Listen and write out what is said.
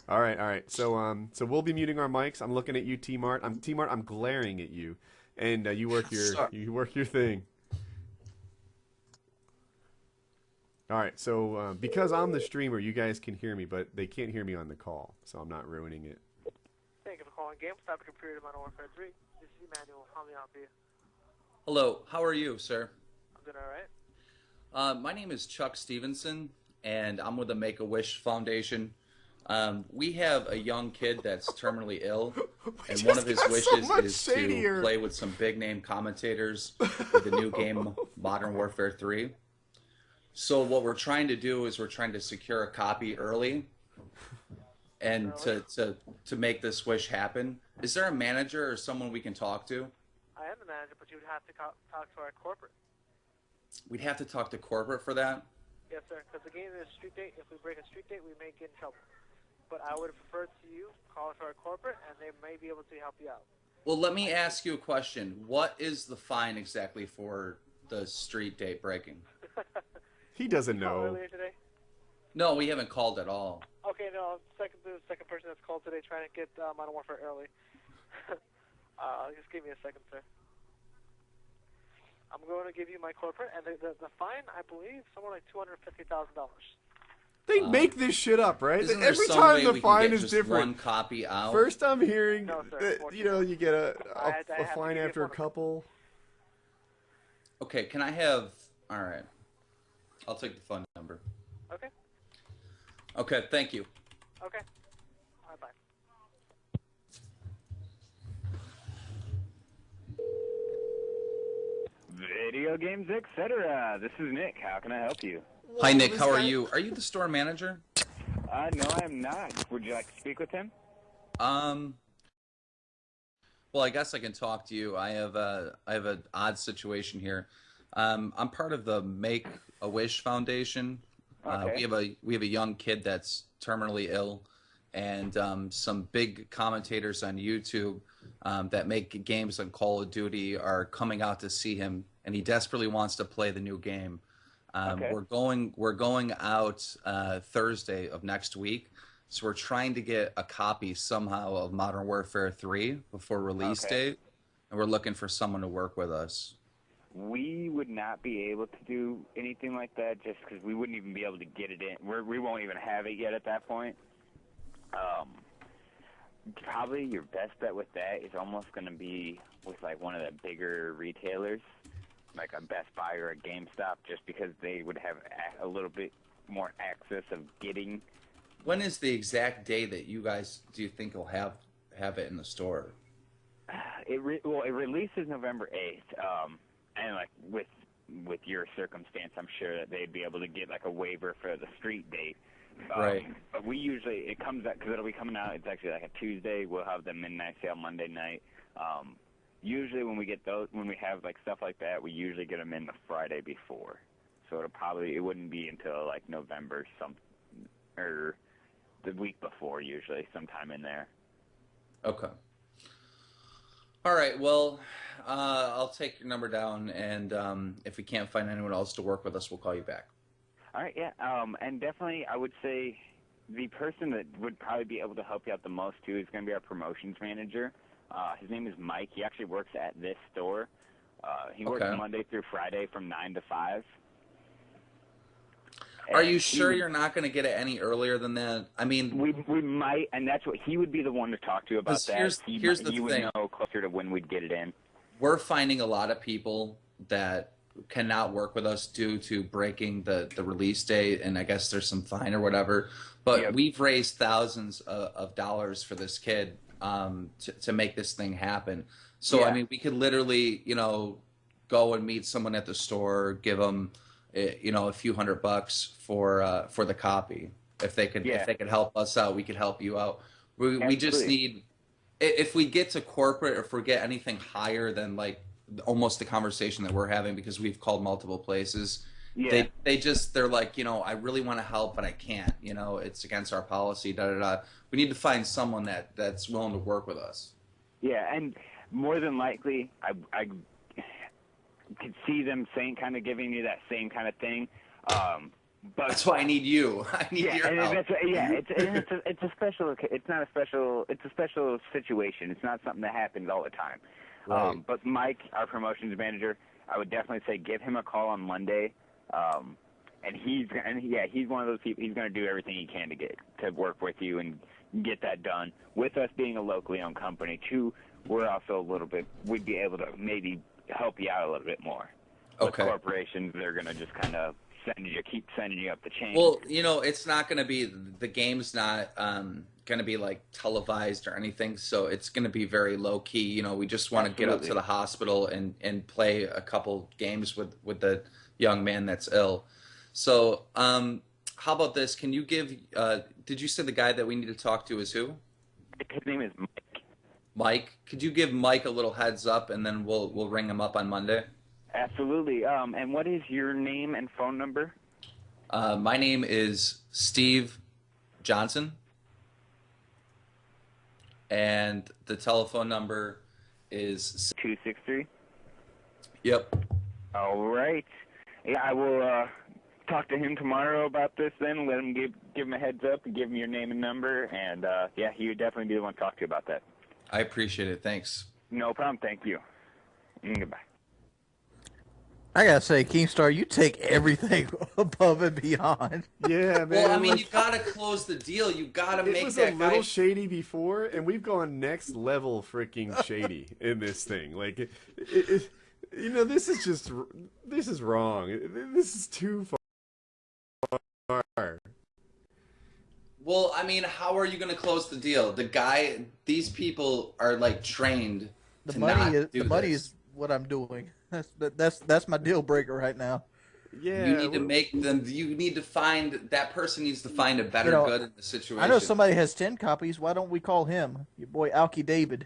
All right, all right. So we'll be muting our mics. I'm looking at you, T Mart. I'm T Mart. I'm glaring at you, and Sorry. you work your thing. All right. So because I'm the streamer, you guys can hear me, but they can't hear me on the call, so I'm not ruining it. Thank you for calling GameStop, computer Modern Warfare 3. This is Emmanuel. How may I help you? Hello, how are you, sir? I'm doing alright. My name is Chuck Stevenson, and I'm with the Make-A-Wish Foundation. We have a young kid that's terminally ill, and one of his wishes is to play with some big-name commentators with the new game Modern Warfare 3. So what we're trying to do is we're trying to secure a copy early, and to make this wish happen. Is there a manager or someone we can talk to? I am the manager, but you would have to talk to our corporate. We'd have to talk to corporate for that? Yes, sir, because the game is a street date. If we break a street date, we may get in trouble. But I would prefer to you call to our corporate, and they may be able to help you out. Well, let me ask you a question. What is the fine exactly for the street date breaking? He doesn't know. Earlier today? No, we haven't called at all. Okay, no, the second person that's called today trying to get Modern Warfare early. Just give me a second, sir. I'm going to give you my corporate, and the fine, I believe, somewhere like $250,000. They make this shit up, right? Isn't there Every some time way the we can fine get is just different. one copy out? First, I'm hearing No, sir, that you get a I have to fine give you after a one of them. couple. Okay, can I have... All right. I'll take the phone number. Okay, Okay, thank you. okay. Bye-bye. Video games, etc. This is Nick. How can I help you? Hi, Nick. How are you? Are you the store manager? No, I am not. Would you like to speak with him? Well, I guess I can talk to you. I have an odd situation here. I'm part of the Make-A-Wish Foundation. Okay. We have a young kid that's terminally ill, and some big commentators on YouTube that make games on Call of Duty are coming out to see him, and he desperately wants to play the new game. Okay. We're going out Thursday of next week, so we're trying to get a copy somehow of Modern Warfare 3 before release date, and we're looking for someone to work with us. We would not be able to do anything like that just because we wouldn't even be able to get it in. We won't even have it yet at that point. Probably your best bet with that is almost going to be with like one of the bigger retailers, like a Best Buy or a GameStop, just because they would have a little bit more access of getting. When is the exact day that you guys do you think will have it in the store? It releases November 8th, and like with your circumstance, I'm sure that they'd be able to get like a waiver for the street date. Right. But we usually, it comes out, because it'll be coming out, it's actually like a Tuesday. We'll have the midnight sale Monday night. Usually when we get those, when we have like stuff like that, we usually get them in the Friday before. So it wouldn't be until like November or the week before usually, sometime in there. Okay. All right. Well, I'll take your number down, and if we can't find anyone else to work with us, we'll call you back. All right, yeah, and definitely I would say the person that would probably be able to help you out the most, too, is going to be our promotions manager. His name is Mike. He actually works at this store. He works Monday through Friday from 9 to 5. Are you sure you're not going to get it any earlier than that? I mean, we might, and that's what he would be the one to talk to about that. Here's the thing. Would know closer to when we'd get it in. We're finding a lot of people that cannot work with us due to breaking the release date, and I guess there's some fine or whatever. But we've raised thousands of dollars for this kid to make this thing happen. So I mean, we could literally, go and meet someone at the store, give them, a few $100 for the copy. If they could help us out, we could help you out. We just need, if we get to corporate, or if we get anything higher than like almost the conversation that we're having, because we've called multiple places. Yeah. They're like, I really want to help, but I can't. It's against our policy. We need to find someone that's willing to work with us. Yeah, and more than likely, I could see them giving you that same kind of thing. But That's why I need you. I need your and help. it's a special. It's not a special. It's a special situation. It's not something that happens all the time. Right. But Mike, our promotions manager, I would definitely say give him a call on Monday. And he's one of those people. He's going to do everything he can to work with you and get that done. With us being a locally owned company too, we're also we'd be able to maybe help you out a little bit more. Okay. With corporations, they're going to just kind of keep sending you up the chain. Well, it's not going to be, the game's not going to be like televised or anything, so it's going to be very low key. We just want to get up to the hospital and play a couple games with the young man that's ill. So, how about this? Can you give? Did you say the guy that we need to talk to is who? His name is Mike. Mike. Could you give Mike a little heads up, and then we'll ring him up on Monday? Absolutely. And what is your name and phone number? My name is Steve Johnson, and the telephone number is 263. Yep. All right. Yeah, I will talk to him tomorrow about this. Then let him give him a heads up and give him your name and number. And yeah, he would definitely be the one to talk to you about that. I appreciate it. Thanks. No problem. Thank you. Goodbye. I gotta say, Keemstar, you take everything above and beyond. Yeah, man. Well, I mean, like, you gotta close the deal. You gotta make it was that a little guy. shady before, and we've gone next level freaking shady in this thing. Like, this is wrong. This is too far. Well, I mean, how are you gonna close the deal? These people are like trained to not do The money this. is what I'm doing. That's my deal breaker right now. Yeah, You need to make them. You need to find that person needs to find a better good in the situation. I know somebody has 10 copies. Why don't we call him? Your boy Alki David.